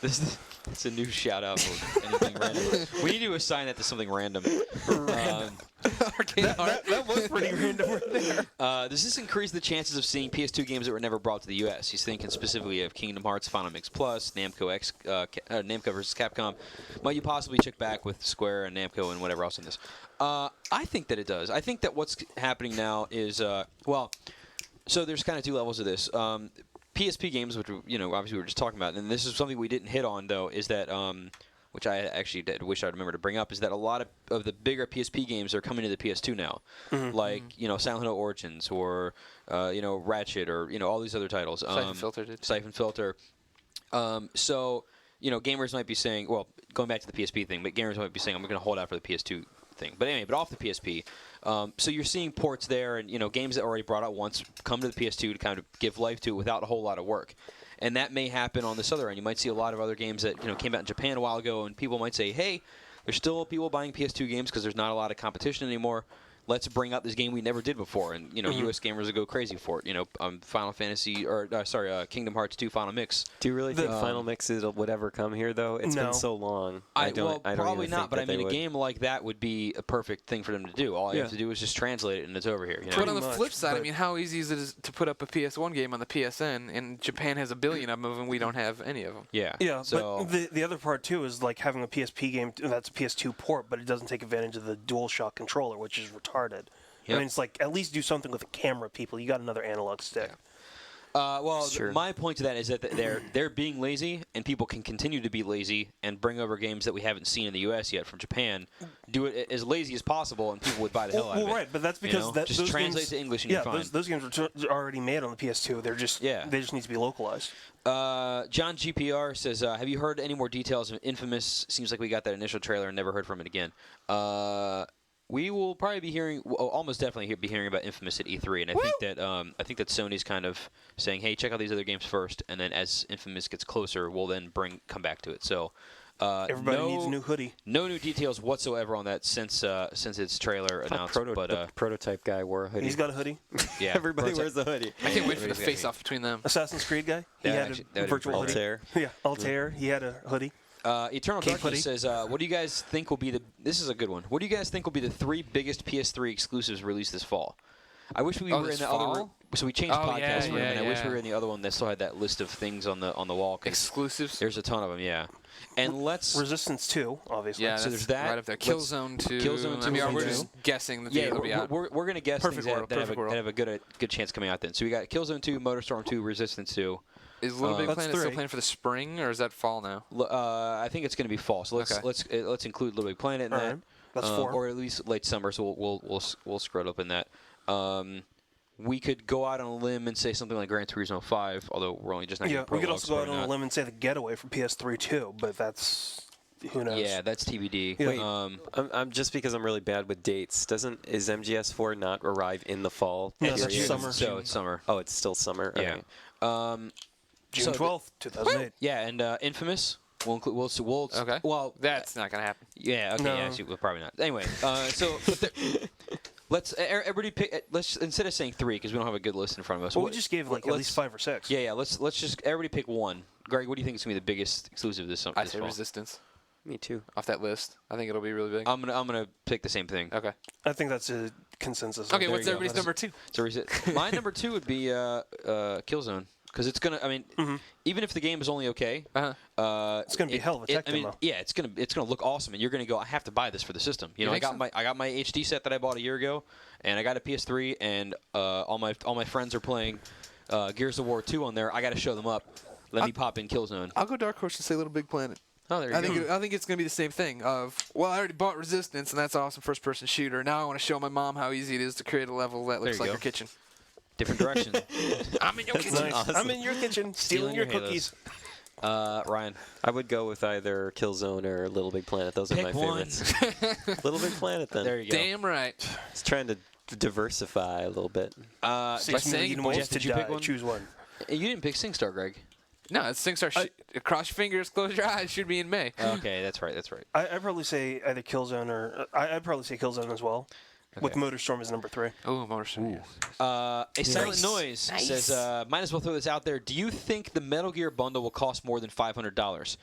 B: It's a new shout-out for anything random. We need to assign that to something random.
E: That was pretty random right there.
B: Does this increase the chances of seeing PS2 games that were never brought to the U.S.? He's thinking specifically of Kingdom Hearts, Final Mix Plus, Namco versus Capcom. Might you possibly check back with Square and Namco and whatever else in this? I think that it does. I think that what's happening now is, so there's kind of two levels of this. PSP games, which obviously we were just talking about, and this is something we didn't hit on though, is that which I actually wish I'd remember to bring up, is that a lot of the bigger PSP games are coming to the PS2 now, like Silent Hill Origins or Ratchet or all these other titles. Siphon Filter. So gamers might be saying, well, going back to the PSP thing, but gamers might be saying, I'm going to hold out for the PS2 thing. But anyway, off the PSP. So you're seeing ports there, and games that already brought out once come to the PS2 to kind of give life to it without a whole lot of work. And that may happen on this other end. You might see a lot of other games that came out in Japan a while ago, and people might say, hey, there's still people buying PS2 games because there's not a lot of competition anymore. Let's bring out this game we never did before, and U.S. gamers will go crazy for it. Final Fantasy, Kingdom Hearts 2 Final Mix.
D: Do you really think Final Mix would ever come here, though? It's been so long.
B: I don't probably not. But I mean, a game like that would be a perfect thing for them to do. All you have to do is just translate it, and it's over here.
C: But on the flip side, I mean, how easy is it to put up a PS1 game on the PSN? And Japan has a billion of them, and we don't have any of them.
B: Yeah.
E: Yeah.
B: So
E: but the other part too is like having a PSP game that's a PS2 port, but it doesn't take advantage of the DualShock controller, which is retarded.
B: Yep.
E: I mean, it's like, at least do something with a camera, people. You got another analog stick.
B: My point to that is that they're being lazy, and people can continue to be lazy and bring over games that we haven't seen in the U.S. yet from Japan. Do it as lazy as possible, and people would buy the hell out of it.
E: Well, right, but that's because
B: just
E: those
B: translate
E: games,
B: to English and you're fine.
E: Those games are already made on the PS2. They're just they just need to be localized.
B: John GPR says, have you heard any more details of Infamous? Seems like we got that initial trailer and never heard from it again. We will probably be hearing, almost definitely be hearing about Infamous at E3, and I think that Sony's kind of saying, "Hey, check out these other games first, and then as Infamous gets closer, we'll then come back to it." So,
E: everybody needs a new hoodie.
B: No new details whatsoever on that since its trailer announcement.
D: The prototype guy wore a hoodie.
E: He's got a hoodie.
B: Yeah,
D: everybody wears a hoodie.
C: I can't wait for the face-off between them.
E: Assassin's Creed guy. He had a virtual hoodie.
D: Altair.
E: Yeah, Altair. He had a hoodie.
B: Eternal Darkness says, what do you guys think will be this is a good one. What do you guys think will be the 3 biggest PS3 exclusives released this fall? I wish we were in the other room. So we changed podcast room, and I wish we were in the other one that still had that list of things on the wall.
C: Exclusives?
B: There's a ton of them, yeah. And let's...
E: Resistance 2, obviously.
C: Yeah,
B: so there's that.
C: Right up there. Killzone 2.
B: Killzone 2.
C: I mean, we're just guessing that it'll be out.
B: We're going to guess things that have a good chance coming out then. So we got Killzone 2, Motorstorm 2, Resistance 2.
C: Is Little Big Planet still planned for the spring, or is that fall now?
B: I think it's going to be fall. So let's include Little Big Planet in that.
E: Right. That's 4.
B: Or at least late summer. So we'll scroll up in that. We could go out on a limb and say something like Gran Turismo 5, although we're only just not.
E: Yeah, we could also go out on a limb and say the Getaway for PS3 too, but that's who knows.
B: Yeah, that's TBD.
E: Yeah.
D: Wait, I'm just because I'm really bad with dates. Is MGS4 not arrive in the fall?
E: No, that's summer.
B: So it's summer.
D: Oh, it's still summer.
B: Yeah.
D: Okay.
E: June 12th, 2008.
B: Yeah, and Infamous. We'll
C: okay.
B: Well,
C: that's not gonna happen.
B: Yeah. Okay.
E: No.
B: Yeah, actually, well, probably not. Anyway, let's everybody pick. Let's instead of saying 3 because we don't have a good list in front of us.
E: Well, we just gave at least 5 or 6.
B: Yeah. Let's just everybody pick one. Greg, what do you think is gonna be the biggest exclusive this summer?
C: I say Resistance.
D: Me too.
C: Off that list, I think it'll be really big.
B: I'm gonna pick the same thing.
C: Okay.
E: I think that's a consensus.
C: Okay. What's everybody's number 2?
B: My number 2 would be Killzone. Because it's gonna, even if the game is only okay,
E: it's gonna be a hell of a tech demo.
B: Yeah, it's gonna look awesome, and you're gonna go, I have to buy this for the system. I got my HD set that I bought a year ago, and I got a PS3, and all my friends are playing Gears of War 2 on there. I got to show them up. Let me pop in Killzone.
C: I'll go Dark Horse and say Little Big Planet.
B: Oh, there you go.
C: I think it's gonna be the same thing. I already bought Resistance, and that's an awesome first-person shooter. Now I want to show my mom how easy it is to create a level that looks like her kitchen.
B: Different direction.
C: I'm in your kitchen.
E: Nice. Awesome. I'm in your kitchen, stealing your cookies.
B: Ryan.
D: I would go with either Killzone or Little Big Planet. Those are my favorites. Little Big Planet, then.
B: There you go.
C: Damn right.
D: Just trying to diversify a little bit.
E: 6 million ways to die. Choose one.
B: You didn't pick SingStar, Greg.
C: No, it's SingStar. Cross your fingers, close your eyes. Should be in May.
B: Okay, that's right.
E: I'd probably say either Killzone or I'd probably say Killzone as well. Okay. With Motorstorm as number 3.
C: Oh, Motorstorm.
B: A Silent Noise says, might as well throw this out there. Do you think the Metal Gear bundle will cost more than $500?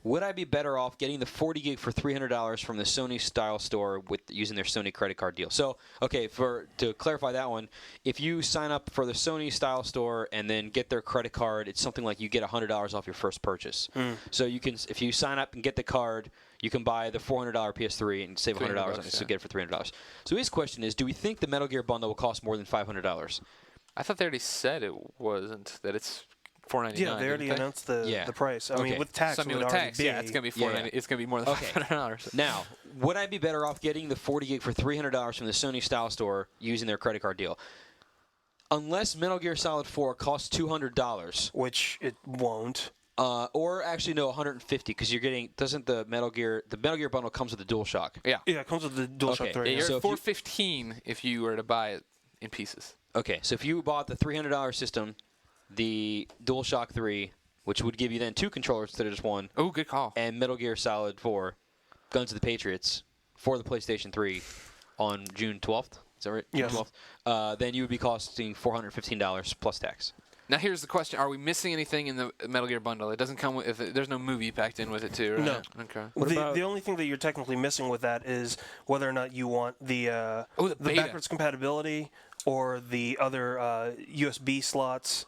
B: Would I be better off getting the 40 gig for $300 from the Sony style store with using their Sony credit card deal? So, okay, to clarify that one, if you sign up for the Sony style store and then get their credit card, it's something like you get $100 off your first purchase. So you can, if you sign up and get the card, you can buy the $400 PS3 and save $100 on it, so get it for $300. So his question is, do we think the Metal Gear bundle will cost more than $500?
C: I thought they already said it wasn't, that it's $4.99.
E: Yeah, they already announced the price. I mean, with tax,
C: so, I mean,
E: it would
C: with
E: already
C: tax,
E: be.
C: yeah, it's gonna be $4.99. It's gonna be more than $500.
B: Now, would I be better off getting the 40 gig for $300 from the Sony Style Store using their credit card deal? Unless Metal Gear Solid 4 costs $200,
E: which it won't.
B: Or actually no, 150 because you're getting the Metal Gear bundle comes with the DualShock.
C: Yeah,
E: it comes with the DualShock 3.
C: Yeah, you're
B: So
C: at $415 if you were to buy it in pieces.
B: Okay, so if you bought the $300 system, the DualShock 3, which would give you then 2 controllers instead of just 1.
C: Oh, good call.
B: And Metal Gear Solid 4, Guns of the Patriots, for the PlayStation 3 on June 12th. Is that right?
E: Yes.
B: June 12th. Then you would be costing $415 plus tax.
C: Now here's the question: are we missing anything in the Metal Gear bundle? It doesn't come with. There's no movie packed in with it too, right?
E: No.
C: Okay.
E: The only thing that you're technically missing with that is whether or not you want the
C: beta.
E: backwards compatibility or the other USB slots.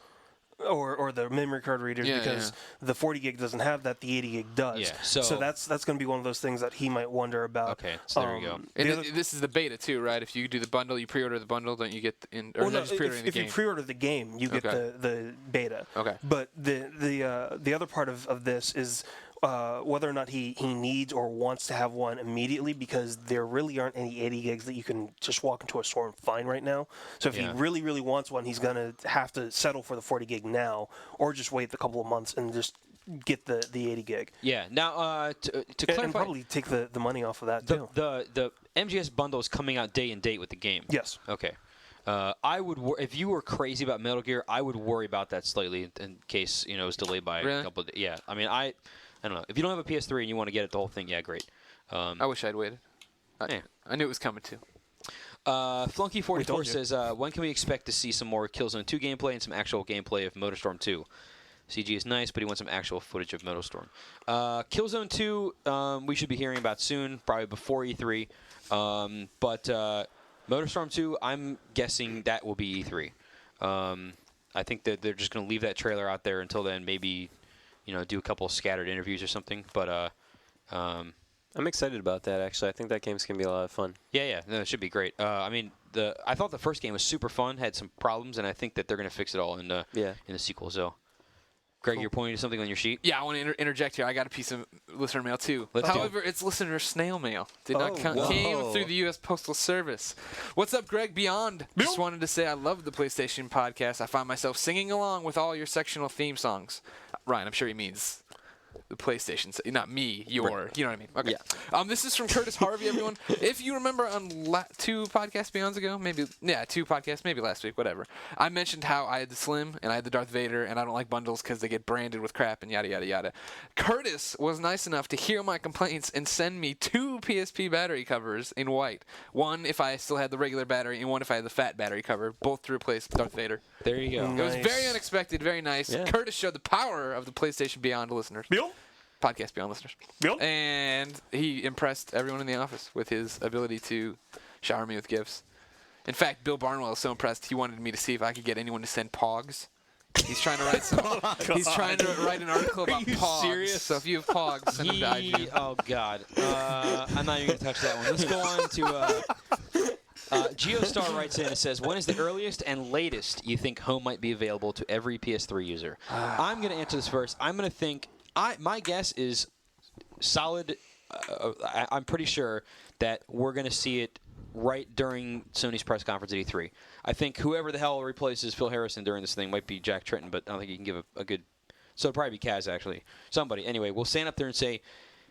E: Or the memory card readers because the 40 gig doesn't have that, the 80 gig does.
B: Yeah,
E: so that's going to be one of those things that he might wonder about.
B: Okay, so there you go.
C: And this is the beta too, right? If you do the bundle, you pre-order the bundle, don't you get
E: if you pre-order the game, you get the beta.
C: Okay.
E: But the other part of this is whether or not he needs or wants to have one immediately, because there really aren't any 80 gigs that you can just walk into a store and find right now. So if he really, really wants one, he's going to have to settle for the 40 gig now, or just wait a couple of months and just get the 80 gig.
B: Yeah. Now, to clarify,
E: and probably take the money off of that too.
B: The MGS bundle is coming out day and date with the game.
E: Yes.
B: Okay. I would if you were crazy about Metal Gear, I would worry about that slightly in case it was delayed by a couple of days. Yeah. I mean, I don't know. If you don't have a PS3 and you want to get it the whole thing, yeah, great.
C: I wish I'd waited. I knew it was coming too.
B: Flunky44 says, when can we expect to see some more Killzone 2 gameplay and some actual gameplay of Motorstorm 2? CG is nice, but he wants some actual footage of Motorstorm. Killzone 2, we should be hearing about soon, probably before E3. But Motorstorm 2, I'm guessing that will be E3. I think that they're just going to leave that trailer out there until then, maybe do a couple of scattered interviews or something. But
D: I'm excited about that, actually. I think that game's going to be a lot of fun.
B: Yeah, no, it should be great. I mean, I thought the first game was super fun, had some problems, and I think that they're going to fix it all in the sequel. So, Greg, you're pointing to something on your sheet?
C: Yeah, I want to interject here. I got a piece of listener mail, too. However, it's listener snail mail. Did not came through the U.S. Postal Service. What's up, Greg? Beyond. Just wanted to say I love the PlayStation podcast. I find myself singing along with all your sectional theme songs. Ryan, I'm sure he means the PlayStation, not me, you know what I mean. Okay. Yeah. This is from Curtis Harvey, everyone. If you remember on 2 podcasts beyonds ago, 2 podcasts, maybe last week, whatever, I mentioned how I had the Slim and I had the Darth Vader, and I don't like bundles because they get branded with crap and yada, yada, yada. Curtis was nice enough to hear my complaints and send me 2 PSP battery covers in white. One if I still had the regular battery, and one if I had the fat battery cover, both to replace Darth Vader.
B: There you go.
C: Nice. It was very unexpected, very nice. Yeah. Curtis showed the power of the PlayStation Beyond listeners. Podcast Beyond listeners. And he impressed everyone in the office with his ability to shower me with gifts. In fact, Bill Barnwell was so impressed he wanted me to see if I could get anyone to send Pogs. He's trying to write he's trying to write an article about Pogs.
B: Serious?
C: So if you have Pogs, send them to IG.
B: Oh God, I'm not even gonna touch that one. Let's go on to. Geostar writes in and says, when is the earliest and latest you think Home might be available to every PS3 user? I'm going to answer this first. I'm going to think, my guess is solid. I'm pretty sure that we're going to see it right during Sony's press conference at E3. I think whoever the hell replaces Phil Harrison during this thing might be Jack Tritton, but I don't think he can give a good... So it'll probably be Kaz, actually. Somebody. Anyway, we'll stand up there and say,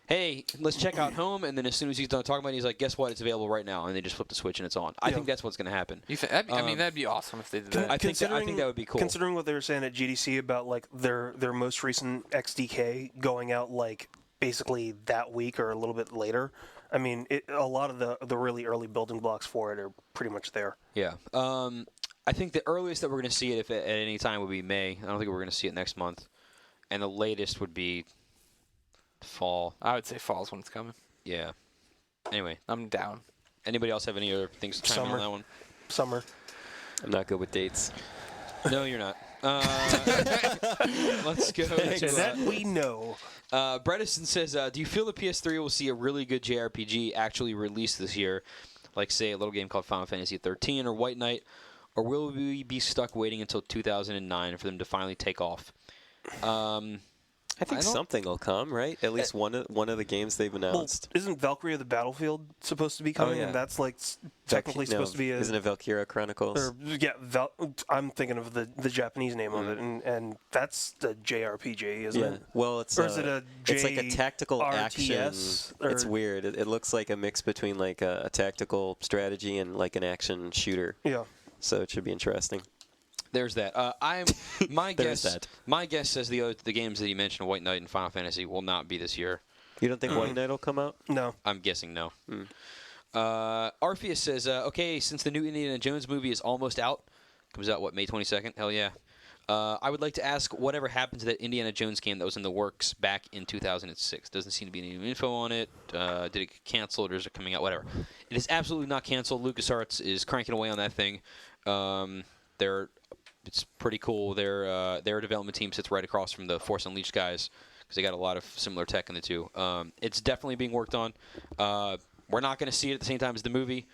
B: hey, let's check out Home, and then as soon as he's done talking about it, he's like, guess what? It's available right now. And they just flip the switch and it's on. I think that's what's going to happen.
C: You think, that'd be awesome if they did that.
B: I think that would be cool.
E: Considering what they were saying at GDC about like their most recent XDK going out like basically that week or a little bit later, I mean, a lot of the really early building blocks for it are pretty much there.
B: Yeah. I think the earliest that we're going to see it if at any time would be May. I don't think we're going to see it next month. And the latest would be fall.
C: I would say fall's when it's coming.
B: Yeah. Anyway.
C: I'm down.
B: Anybody else have any other things to chime in on that one?
E: Summer.
D: I'm not good with dates.
B: No, you're not. Let's go to
E: that we know.
B: Bredesen says, do you feel the PS3 will see a really good JRPG actually released this year? Like, say, a little game called Final Fantasy 13 or White Knight? Or will we be stuck waiting until 2009 for them to finally take off?
D: I think something will come, right? At least one of the games they've announced.
E: Well, isn't Valkyrie of the Battlefield supposed to be coming?
D: yeah.
E: And that's like technically supposed to be
D: Isn't it Valkyria Chronicles?
E: Or, yeah, I'm thinking of the Japanese name of it, and that's the JRPG, isn't it?
D: Well, it's
E: Or is it a
D: it's like a tactical action.
E: RTS, or-
D: It's weird. It looks like a mix between like a tactical strategy and like an action shooter.
E: Yeah.
D: So it should be interesting.
B: There's that. My
D: There's
B: guess.
D: that.
B: My guess says the games that you mentioned, White Knight and Final Fantasy, will not be this year.
D: You don't think White Knight will come out?
E: No.
B: I'm guessing no. Arpheus says, okay, since the new Indiana Jones movie is almost out, comes out May 22nd. Hell yeah. I would like to ask whatever happened to that Indiana Jones game that was in the works back in 2006. Doesn't seem to be any new info on it. Did it get canceled or is it coming out? Whatever. It is absolutely not canceled. LucasArts is cranking away on that thing. It's pretty cool. Their development team sits right across from the Force Unleashed guys because they got a lot of similar tech in the two. It's definitely being worked on. We're not going to see it at the same time as the movie,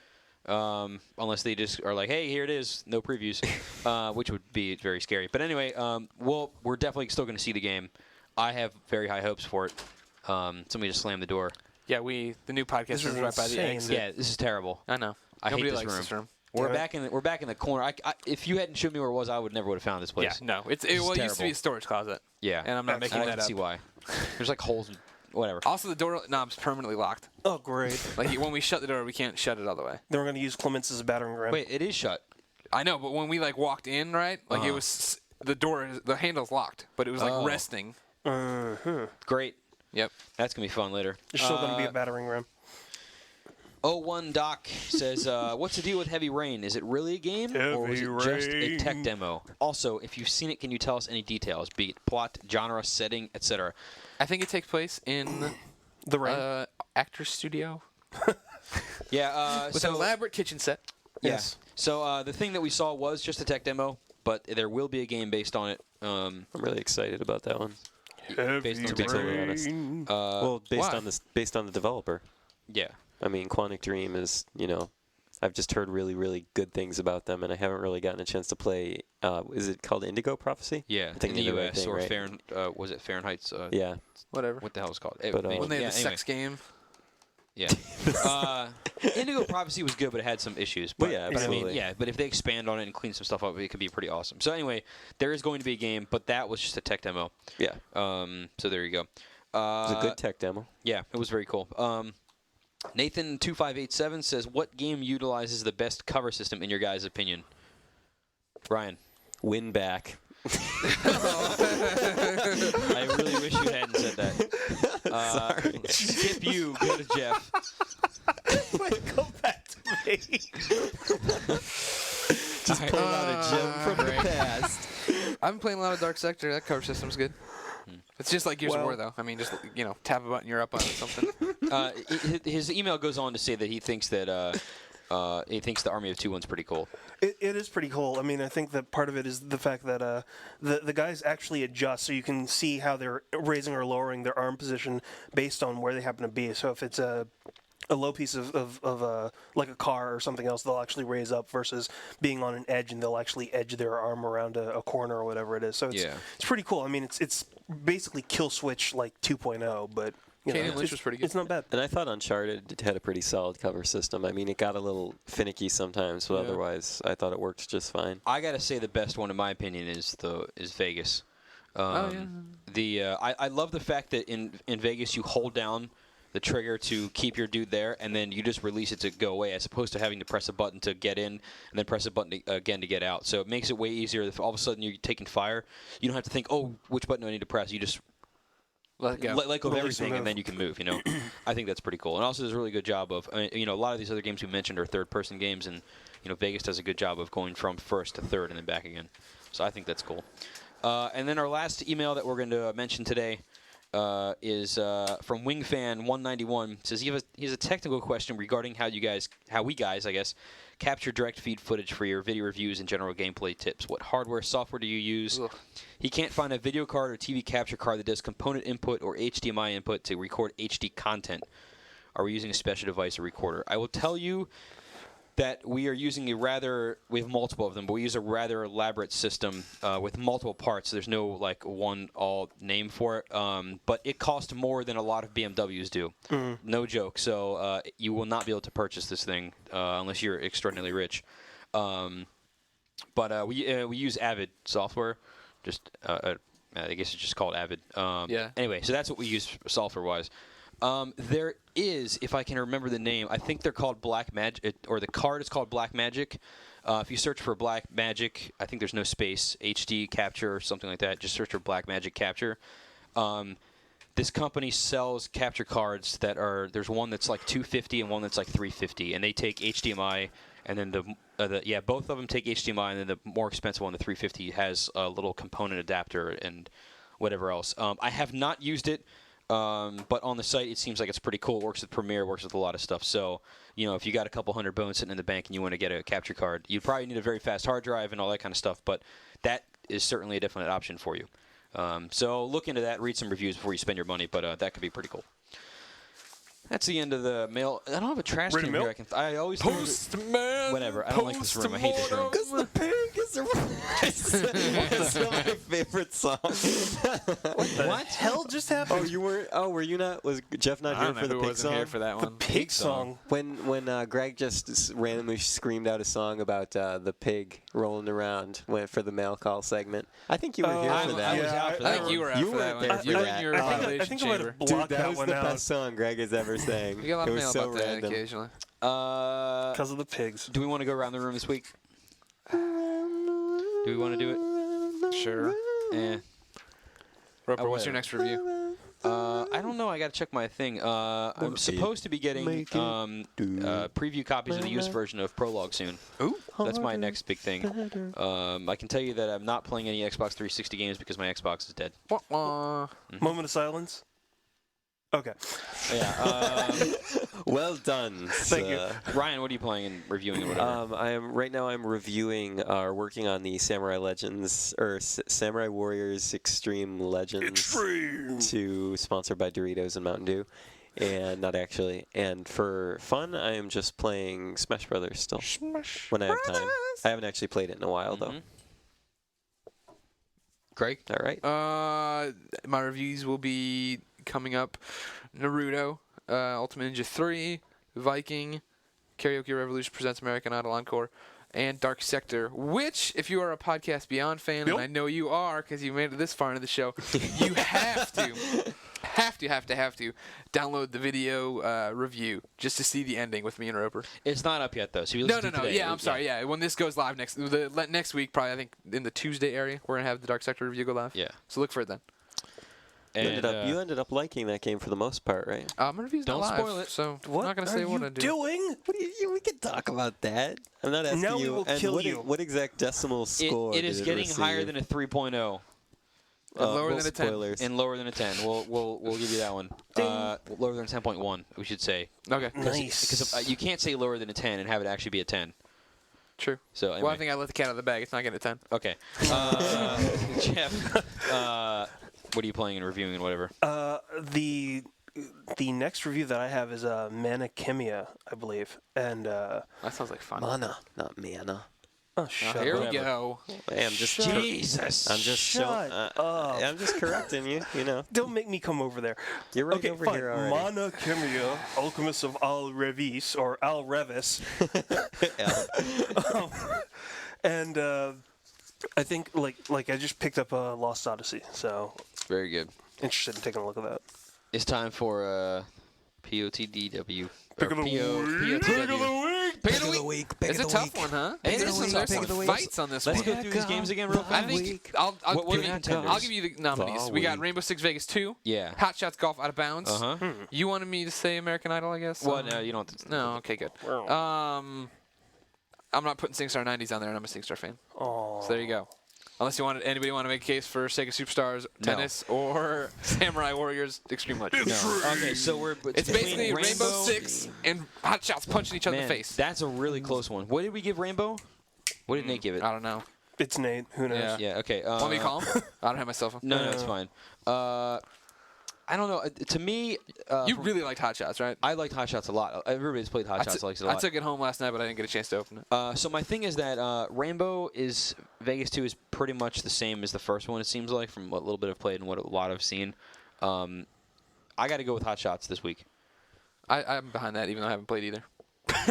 B: unless they just are like, hey, here it is, no previews, which would be very scary. But anyway, we're definitely still going to see the game. I have very high hopes for it. Somebody just slammed the door.
C: Yeah, the new podcast room right by the
E: insane.
C: exit.
B: Yeah, this is terrible.
C: I know.
B: I
C: Nobody
B: hate
C: likes
B: this
C: this room.
B: We're back in the corner. If you hadn't showed me where it was, I would never would have found this place.
C: Yeah, no. It used to
B: terrible.
C: be a storage closet.
B: Yeah,
C: And I'm not making
B: I
C: that
B: can
C: up.
B: see why. There's like holes, whatever.
C: Also, the door knob's permanently locked.
E: Oh, great.
C: Like when we shut the door, we can't shut it all the way.
E: Then we're going to use Clements as a battering ram.
B: Wait, it is shut.
C: I know, but when we walked in, right? Like it was the handle's locked, but it was resting.
B: Great.
C: Yep.
B: That's gonna be fun later.
E: There's still going to be a battering ram.
B: 01 Doc says, what's the deal with Heavy Rain? Is it really a game, or was it just a tech demo? Also, if you've seen it, can you tell us any details, be it plot, genre, setting, etc.?
C: I think it takes place in
E: The rain.
C: actor's studio
B: Yeah.
C: with an elaborate kitchen set.
E: Yes.
B: So the thing that we saw was just a tech demo, but there will be a game based on it.
D: I'm really excited about that one.
B: Based on
D: To be totally honest. Well, based on the developer.
B: Yeah.
D: I mean, Quantic Dream is, I've just heard really, really good things about them, and I haven't really gotten a chance to play. Is it called Indigo Prophecy?
B: Yeah,
D: I think
B: in the
D: they did
B: U.S.
D: right
B: or
D: thing, right?
B: was it Fahrenheit's?
D: Yeah.
C: Whatever.
B: What the hell is it called?
D: But,
C: When they had
B: yeah,
C: the
B: anyway.
C: sex game.
B: Yeah. Indigo Prophecy was good, but it had some issues. But,
D: yeah,
B: but I mean,
D: absolutely.
B: but if they expand on it and clean some stuff up, it could be pretty awesome. So anyway, there is going to be a game, but that was just a tech demo.
D: Yeah.
B: So there you go.
D: It was a good tech demo.
B: Yeah, it was very cool. Nathan2587 says, what game utilizes the best cover system in your guys' opinion? Ryan.
D: Win back.
B: I really wish you hadn't said that.
D: Sorry.
B: Skip you, go to Jeff.
E: Go back to me.
D: Just pulling out a gem from the past.
C: I've been playing a lot of Dark Sector. That cover system's good. It's just like Gears of War, though. I mean, just tap a button, you're up on something.
B: His email goes on to say that he thinks that the Army of Two one's pretty cool.
E: It is pretty cool. I mean, I think that part of it is the fact that the guys actually adjust, so you can see how they're raising or lowering their arm position based on where they happen to be. So if it's a low piece of like a car or something else, they'll actually raise up versus being on an edge, and they'll actually edge their arm around a corner or whatever it is. So it's pretty cool. I mean, it's basically Kill Switch like 2.0, but
C: Kane Lynch was pretty good.
E: It's not bad.
D: And I thought Uncharted had a pretty solid cover system. I memean, it got a little finicky sometimes, but otherwise, I thought it worked just fine.
B: I gotta say the best one in my opinion is Vegas. I love the fact that in Vegas you hold down the trigger to keep your dude there, and then you just release it to go away, as opposed to having to press a button to get in and then press a button again to get out. So it makes it way easier. If all of a sudden you're taking fire, you don't have to think, oh, which button do I need to press? You just let go of everything, and then you can move. I think that's pretty cool. And also, there's a really good job of, a lot of these other games we mentioned are third-person games, and Vegas does a good job of going from first to third and then back again. So I think that's cool. And then our last email that we're going to mention today is from Wingfan191. It says he has a technical question regarding how we guys, I guess, capture direct feed footage for your video reviews and general gameplay tips. What hardware, software do you use?
C: Ugh.
B: He can't find a video card or TV capture card that does component input or HDMI input to record HD content. Are we using a special device or recorder? I will tell you, that we are using we have multiple of them, but we use a rather elaborate system with multiple parts. There's no like one all name for it, but it costs more than a lot of BMWs do. No joke. So you will not be able to purchase this thing unless you're extraordinarily rich. But we use Avid software. Just I guess it's just called Avid.
C: Yeah.
B: Anyway, so that's what we use software-wise. There is, if I can remember the name, I think they're called Black Magic, or the card is called Black Magic. If you search for Black Magic, I think there's no space, HD Capture or something like that. Just search for Black Magic Capture. This company sells capture cards that there's one that's like $250 and one that's like $350, and they take HDMI, and then both of them take HDMI, and then the more expensive one, the $350, has a little component adapter and whatever else. I have not used it. But on the site, it seems like it's pretty cool. It works with Premiere, works with a lot of stuff. So, if you got a couple $100 bones sitting in the bank and you want to get a capture card, you probably need a very fast hard drive and all that kind of stuff. But that is certainly a definite option for you. So look into that. Read some reviews before you spend your money. But that could be pretty cool. That's the end of the mail. I don't have a trash can here. I always
C: Postman.
B: Whatever. I don't like this room. I hate this room.
D: Because the pig is it's my favorite song.
E: What the hell just happened?
D: Oh, you weren't? Oh, were you not? Was Jeff not here for the pig song?
C: Here for that one.
E: Pig song.
D: When Greg just randomly screamed out a song about the pig rolling around for the mail call segment. I think you were here for that.
B: I was out for that.
C: I think you were out for that one. You were in your
E: I think I might have blocked
D: Dude, that
E: that
D: was
E: one
D: the
E: out.
D: best song Greg has ever sang.
C: You get a lot
D: it
C: of
D: was
C: mail
D: so
C: about that
D: random.
C: occasionally.
E: Because of the pigs.
B: Do we want to go around the room this week? Do we want to do it?
C: Sure. Roper, what's your next review?
B: I don't know. I got to check my thing. I'm supposed to be getting preview copies of the used version of Prologue soon.
C: Ooh.
B: That's my next big thing. I can tell you that I'm not playing any Xbox 360 games because my Xbox is dead.
E: Moment of silence. Okay.
B: Yeah.
D: Well done.
E: Thank you.
B: Ryan, what are you playing and reviewing or whatever?
D: Right now I'm reviewing or working on the Samurai Legends or Samurai Warriors Extreme Legends 2, sponsored by Doritos and Mountain Dew. And not actually. And for fun, I am just playing Smash Brothers still. When I have time. I haven't actually played it in a while though.
B: Craig?
D: All right.
C: My reviews will be coming up: Naruto, Ultimate Ninja 3, Viking, Karaoke Revolution Presents American Idol Encore, and Dark Sector, which, if you are a Podcast Beyond fan, and I know you are because you made it this far into the show, you have to download the video review just to see the ending with me and Roper.
B: It's not up yet, though. So you
C: No.
B: today,
C: Yeah, I'm sorry. Yeah, when this goes live next week, probably I think in the Tuesday area, we're gonna have the Dark Sector review go live.
B: Yeah.
C: So look for it then.
D: You ended up liking that game for the most part, right?
C: My review's
B: Don't
C: not live,
B: spoil it.
C: so
E: What
C: I'm not gonna say
E: are
C: what
E: you
C: I do.
E: doing?
D: We can talk about that. I'm not asking
E: Now we
D: you.
E: will
D: and
E: kill
D: what,
E: you.
D: What exact decimal score?
B: It is
D: did
B: getting
D: receive?
B: higher than a 3.0.
C: Lower than a 10.
D: Spoilers.
B: And lower than a 10. We'll give you that one. Lower than a 10.1, we should say.
C: Okay.
E: Nice.
B: Because you can't say lower than a 10 and have it actually be a 10.
C: True.
B: So anyway.
C: Well, I think I let the cat out of the bag. It's not getting a 10.
B: Okay. Jeff, what are you playing and reviewing and whatever?
E: The next review that I have is Mana Chemia, I believe, and
C: That sounds like fun.
D: Mana, not mana.
E: oh shut
C: Here
E: up.
C: we go.
D: Hey, I'm just
B: Jesus.
D: I'm just
E: Shut up.
D: I'm just correcting you. You know,
E: Don't make me come over there.
D: you're right
E: Okay,
D: over
E: fine.
D: here already.
E: Mana Chemia, Alchemist of Al Revis or Al Revis, and I think like I just picked up Lost Odyssey, so
B: Very good.
E: interested in taking a look at that.
B: It's time for POTDW.
E: Pick of the week. Pick of the week.
C: Pick of the week. It's a tough one, huh?
B: Hey,
C: There's some fights on this
B: Let's
C: one.
B: go through these games again real
C: I
B: fast.
C: think I'll
B: What are
C: give
B: the
C: you,
B: contenders?
C: I'll give you the nominees. We got Rainbow Six Vegas 2.
B: Yeah.
C: Hot Shots Golf Out of Bounds.
B: Uh-huh.
C: You wanted me to say American Idol, I guess?
B: Well, no, you don't have to.
C: No, okay, good. I'm not putting SingStar 90s on there, and I'm a SingStar fan.
E: Oh.
C: So there you go. Unless anybody want to make a case for Sega Superstars Tennis or Samurai Warriors Extreme Legends.
B: No. Okay, so we're
C: It's
B: between
C: basically Rainbow Six and Hot Shots punching each other in the face.
B: That's a really close one. What did we give Rainbow? What did Nate give it?
C: I don't know.
E: It's Nate. Who knows?
C: Yeah.
B: Yeah, okay.
C: Want me to call him? I don't have my cell phone.
B: No, it's fine. I don't know. To me,
C: You really liked Hot Shots, right?
B: I liked Hot Shots a lot. Everybody's played Hot Shots likes it a lot.
C: I took it home last night, but I didn't get a chance to open it.
B: So my thing is that Rainbow Vegas 2 is pretty much the same as the first one. It seems like from what little bit I've played and what a lot I've seen. I got to go with Hot Shots this week.
C: I'm behind that, even though I haven't played either.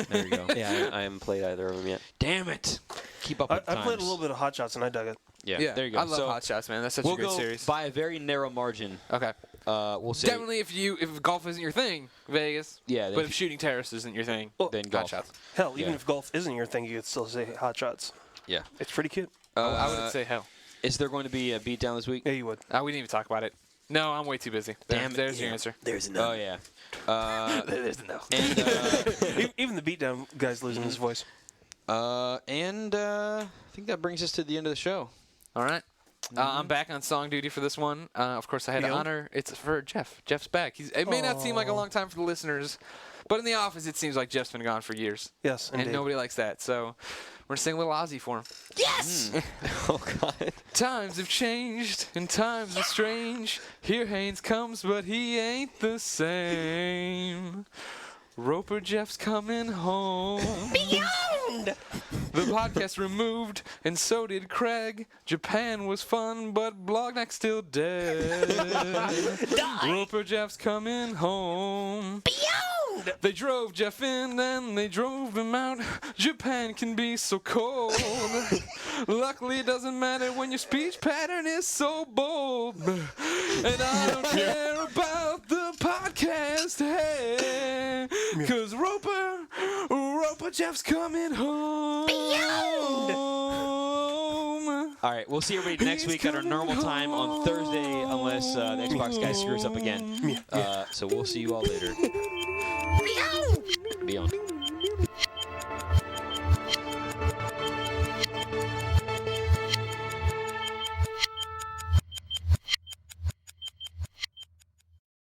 B: There you go.
D: Yeah, I haven't played either of them yet.
B: Damn it! Keep up with
E: I
B: times.
E: played a little bit of Hot Shots and I dug it.
B: Yeah, there you go.
C: I love
B: so
C: Hot Shots, man. That's such
B: we'll
C: a great
B: go
C: series.
B: by a very narrow margin.
C: Okay.
B: We'll say
C: Definitely, if golf isn't your thing, Vegas.
B: Yeah,
C: But if shooting terrorists isn't your thing,
B: then
C: Hot
B: golf.
C: Shots.
E: Hell, even
B: Yeah.
E: if golf isn't your thing, you could still say Hot Shots.
B: Yeah.
E: It's pretty cute.
C: I would say hell.
B: Is there going to be a beatdown this week?
E: Yeah, you would.
C: We didn't even talk about it. No, I'm way too busy.
B: Damn it.
C: There's your answer.
D: There's
B: Oh yeah.
C: There's no.
B: And
E: Even the beatdown guy's losing his voice.
B: I think that brings us to the end of the show.
C: All right. I'm back on song duty for this one. Of course, I had to
E: Yo.
C: honor. It's for Jeff. Jeff's back. It may not seem like a long time for the listeners, but in the office, it seems like Jeff's been gone for years.
E: Yes, indeed.
C: And nobody likes that. So we're going to sing a little Ozzy for him.
B: Yes.
D: Oh God.
C: Times have changed and times are strange. Here Haynes comes, but he ain't the same. Roper Jeff's coming home.
F: Beyond!
C: The podcast removed, and so did Craig. Japan was fun, but Blognack's still dead. Roper Jeff's coming home.
F: Beyond!
C: They drove Jeff in, then they drove him out. Japan can be so cold. Luckily, it doesn't matter when your speech pattern is so bold. And I don't care about the podcast, hey. Cause Roper Jeff's coming home.
F: Beyond!
B: All right, we'll see everybody next week at our normal time on Thursday, unless the Xbox guy screws up again. So we'll see you all later.
F: Beyond!
B: Beyond.